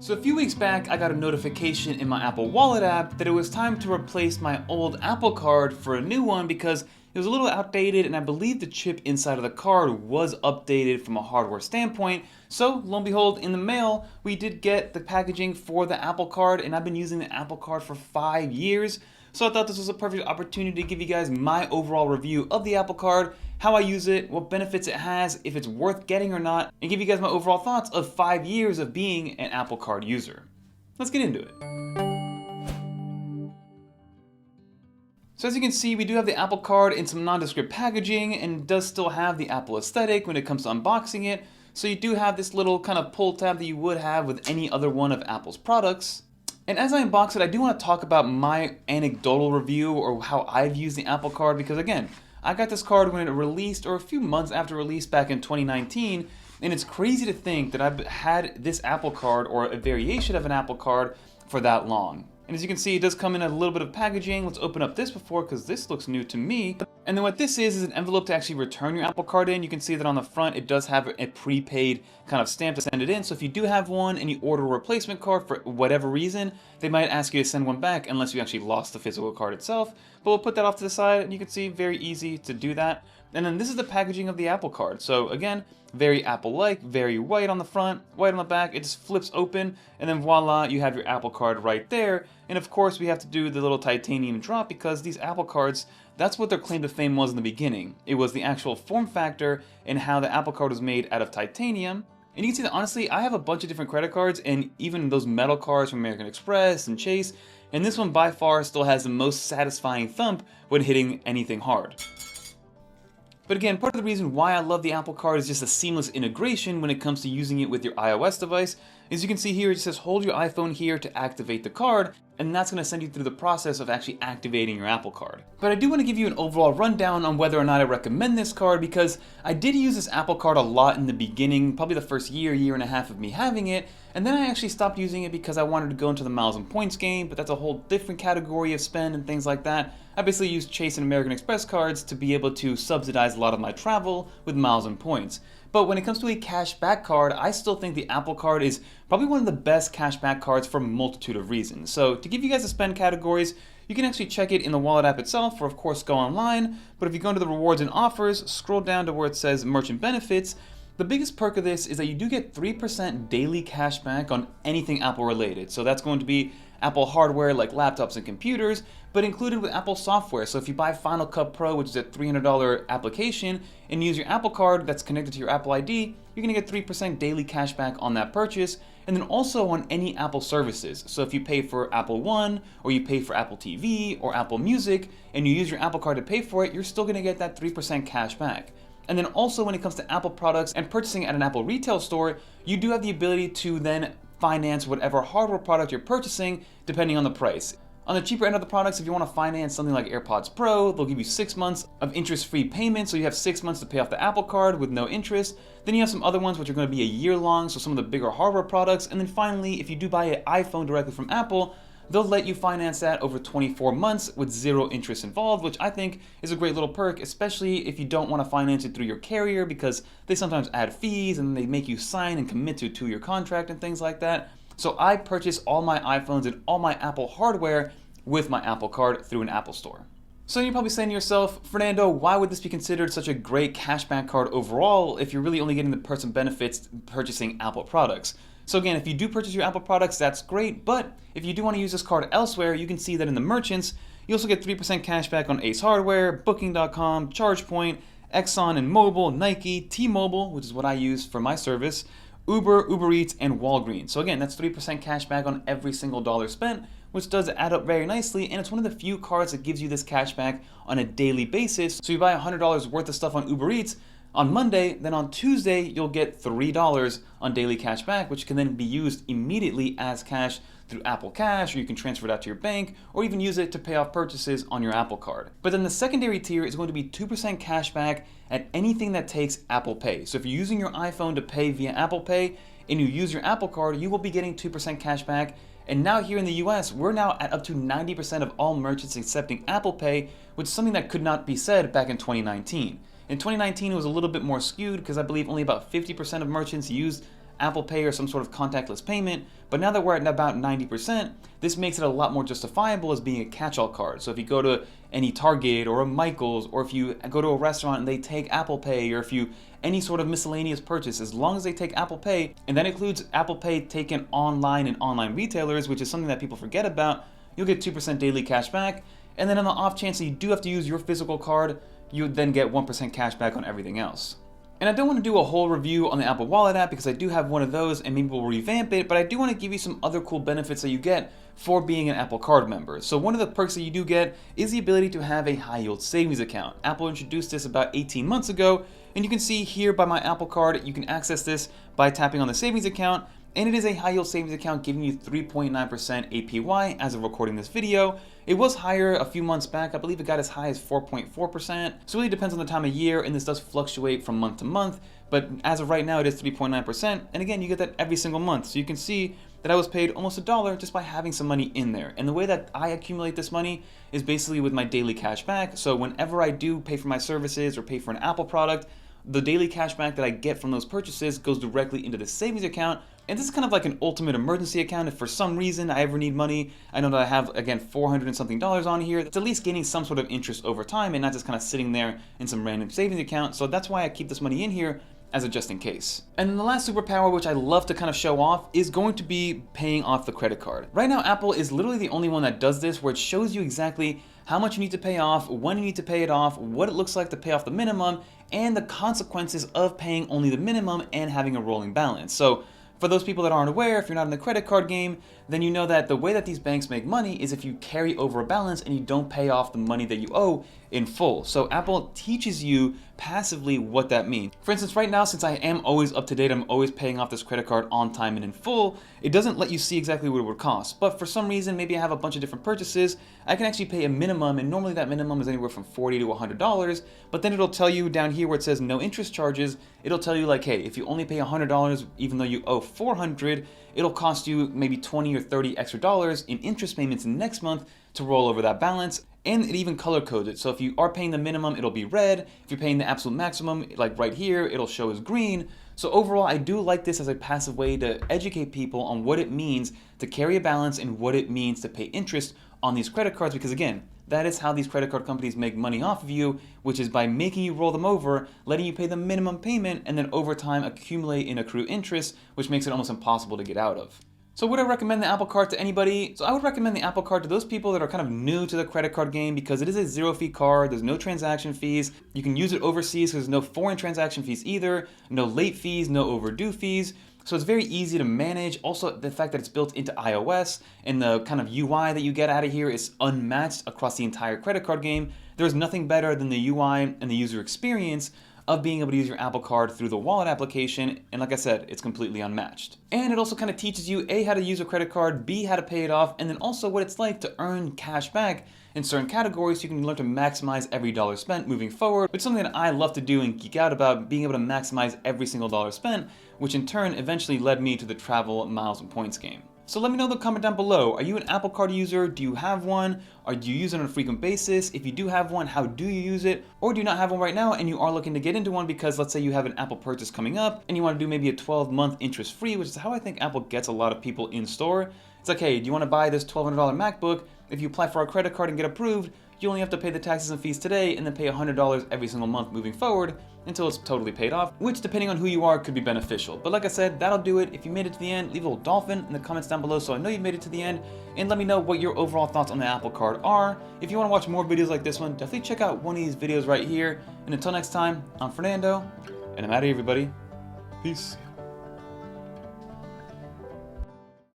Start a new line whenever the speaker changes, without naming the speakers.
So a few weeks back, I got a notification in my Apple Wallet app that it was time to replace my old Apple Card for a new one because it was a little outdated and I believe the chip inside of the card was updated from a hardware standpoint. So lo and behold, in the mail, we did get the packaging for the Apple Card, and I've been using the Apple Card for 5 years. So I thought this was a perfect opportunity to give you guys my overall review of the Apple Card, how I use it, what benefits it has, if it's worth getting or not, and give you guys my overall thoughts of 5 years of being an Apple Card user. Let's get into it. So as you can see, we do have the Apple Card in some nondescript packaging, and it does still have the Apple aesthetic when it comes to unboxing it. So you do have this little kind of pull tab that you would have with any other one of Apple's products. And as I unbox it, I do want to talk about my anecdotal review or how I've used the Apple Card, because again, I got this card when it released, or a few months after release back in 2019, and it's crazy to think that I've had this Apple Card or a variation of an Apple Card for that long. And as you can see, it does come in a little bit of packaging. Let's open up this before, because this looks new to me. And then what this is an envelope to actually return your Apple Card in. You can see that on the front, it does have a prepaid kind of stamp to send it in. So if you do have one and you order a replacement card for whatever reason, they might ask you to send one back unless you actually lost the physical card itself. But we'll put that off to the side, and you can see very easy to do that. And then this is the packaging of the Apple Card. So again, very Apple-like, very white on the front, white on the back. It just flips open, and then voila, you have your Apple Card right there. And of course, we have to do the little titanium drop, because these Apple Cards, that's what their claim to fame was in the beginning. It was the actual form factor and how the Apple Card was made out of titanium. And you can see that honestly, I have a bunch of different credit cards, and even those metal cards from American Express and Chase, and this one by far still has the most satisfying thump when hitting anything hard. But again, part of the reason why I love the Apple Card is just a seamless integration when it comes to using it with your iOS device. As you can see here, it just says hold your iPhone here to activate the card, and that's going to send you through the process of actually activating your Apple Card. But I do want to give you an overall rundown on whether or not I recommend this card, because I did use this Apple Card a lot in the beginning, probably the first year and a half of me having it, and then I actually stopped using it because I wanted to go into the miles and points game, but that's a whole different category of spend and things like that. I basically used Chase and American Express cards to be able to subsidize a lot of my travel with miles and points. But when it comes to a cashback card, I still think the Apple Card is probably one of the best cashback cards for a multitude of reasons. So to give you guys the spend categories, you can actually check it in the wallet app itself, or of course go online. But if you go into the rewards and offers, scroll down to where it says merchant benefits, the biggest perk of this is that you do get 3% daily cashback on anything Apple related. So that's going to be Apple hardware like laptops and computers, but included with Apple software. So if you buy Final Cut Pro, which is a $300 application, and use your Apple Card that's connected to your Apple ID, you're gonna get 3% daily cashback on that purchase, and then also on any Apple services. So if you pay for Apple One, or you pay for Apple TV, or Apple Music, and you use your Apple Card to pay for it, you're still gonna get that 3% cashback. And then also when it comes to Apple products and purchasing at an Apple retail store, you do have the ability to then finance whatever hardware product you're purchasing depending on the price. On the cheaper end of the products, if you want to finance something like AirPods Pro, they'll give you 6 months of interest-free payment, so you have 6 months to pay off the Apple Card with no interest. Then you have some other ones which are going to be a year long, so some of the bigger hardware products. And then finally, if you do buy an iPhone directly from Apple, they'll let you finance that over 24 months with 0 interest involved, which I think is a great little perk, especially if you don't want to finance it through your carrier, because they sometimes add fees and they make you sign and commit to a 2-year contract and things like that. So I purchase all my iPhones and all my Apple hardware with my Apple Card through an Apple store. So you're probably saying to yourself, Fernando, why would this be considered such a great cashback card overall if you're really only getting the perks and benefits purchasing Apple products? So again, if you do purchase your Apple products, that's great, but if you do want to use this card elsewhere, you can see that in the merchants, you also get 3% cashback on Ace Hardware, Booking.com, ChargePoint, Exxon and Mobil, Nike, T-Mobile, which is what I use for my service, Uber, Uber Eats, and Walgreens. So again, that's 3% cashback on every single dollar spent, which does add up very nicely, and it's one of the few cards that gives you this cashback on a daily basis. So you buy $100 worth of stuff on Uber Eats on Monday, then on Tuesday, you'll get $3 on daily cash back, which can then be used immediately as cash through Apple Cash, or you can transfer it out to your bank, or even use it to pay off purchases on your Apple Card. But then the secondary tier is going to be 2% cash back at anything that takes Apple Pay. So if you're using your iPhone to pay via Apple Pay, and you use your Apple Card, you will be getting 2% cash back. And now here in the US, we're now at up to 90% of all merchants accepting Apple Pay, which is something that could not be said back in 2019. In 2019, it was a little bit more skewed because I believe only about 50% of merchants used Apple Pay or some sort of contactless payment, but now that we're at about 90%, this makes it a lot more justifiable as being a catch-all card. So if you go to any Target or a Michael's, or if you go to a restaurant and they take Apple Pay, or if you any sort of miscellaneous purchase, as long as they take Apple Pay, and that includes Apple Pay taken online and online retailers, which is something that people forget about, you'll get 2% daily cash back. And then on the off chance that you do have to use your physical card, you would then get 1% cash back on everything else. And I don't want to do a whole review on the Apple Wallet app because I do have one of those and maybe we'll revamp it, but I do want to give you some other cool benefits that you get for being an Apple Card member. So one of the perks that you do get is the ability to have a high yield savings account. Apple introduced this about 18 months ago, and you can see here by my Apple Card, you can access this by tapping on the savings account, and it is a high yield savings account giving you 3.9% APY as of recording this video. It was higher a few months back. I believe it got as high as 4.4%. So it really depends on the time of year, and this does fluctuate from month to month, but as of right now it is 3.9%, and again you get that every single month. So you can see that I was paid almost $1 just by having some money in there. And the way that I accumulate this money is basically with my daily cash back. So whenever I do pay for my services or pay for an Apple product, the daily cash back that I get from those purchases goes directly into the savings account. And this is kind of like an ultimate emergency account. If for some reason I ever need money, I know that I have, again, $400 and something on here. It's at least gaining some sort of interest over time and not just kind of sitting there in some random savings account. So that's why I keep this money in here as a just in case. And then the last superpower, which I love to kind of show off, is going to be paying off the credit card. Right now, Apple is literally the only one that does this, where it shows you exactly how much you need to pay off, when you need to pay it off, what it looks like to pay off the minimum, and the consequences of paying only the minimum and having a rolling balance. So for those people that aren't aware, if you're not in the credit card game, then you know that the way that these banks make money is if you carry over a balance and you don't pay off the money that you owe in full. So Apple teaches you passively what that means. For instance, right now, since I am always up to date, I'm always paying off this credit card on time and in full, it doesn't let you see exactly what it would cost. But for some reason, maybe I have a bunch of different purchases, I can actually pay a minimum, and normally that minimum is anywhere from $40 to $100, but then it'll tell you down here where it says no interest charges, it'll tell you like, hey, if you only pay $100 even though you owe $400, it'll cost you maybe $20 or $30 extra dollars in interest payments next month to roll over that balance. And it even color codes it. So if you are paying the minimum, it'll be red. If you're paying the absolute maximum, like right here, it'll show as green. So overall, I do like this as a passive way to educate people on what it means to carry a balance and what it means to pay interest on these credit cards, because again, that is how these credit card companies make money off of you, which is by making you roll them over, letting you pay the minimum payment, and then over time accumulate and accrue interest, which makes it almost impossible to get out of. So would I recommend the Apple Card to anybody? So I would recommend the Apple Card to those people that are kind of new to the credit card game, because it is a zero-fee card, there's no transaction fees, you can use it overseas because there's no foreign transaction fees either, no late fees, no overdue fees. So it's very easy to manage. Also, the fact that it's built into iOS and the kind of UI that you get out of here is unmatched across the entire credit card game. There's nothing better than the UI and the user experience of being able to use your Apple Card through the wallet application, and like I said, it's completely unmatched. And it also kind of teaches you A, how to use a credit card, B, how to pay it off, and then also what it's like to earn cash back in certain categories so you can learn to maximize every dollar spent moving forward, which is something that I love to do and geek out about, being able to maximize every single dollar spent, which in turn eventually led me to the travel, miles, and points game. So let me know in the comment down below, are you an Apple Card user? Do you have one? Or do you use it on a frequent basis? If you do have one, how do you use it? Or do you not have one right now and you are looking to get into one because let's say you have an Apple purchase coming up and you want to do maybe a 12-month interest-free, which is how I think Apple gets a lot of people in store. It's like, hey, do you want to buy this $1,200 MacBook? If you apply for a credit card and get approved, you only have to pay the taxes and fees today and then pay $100 every single month moving forward until it's totally paid off, which depending on who you are could be beneficial. But like I said, that'll do it. If you made it to the end, leave a little dolphin in the comments down below so I know you made it to the end, and let me know what your overall thoughts on the Apple Card are. If you want to watch more videos like this one, definitely check out one of these videos right here. And until next time, I'm Fernando, and I'm out of here, everybody. Peace.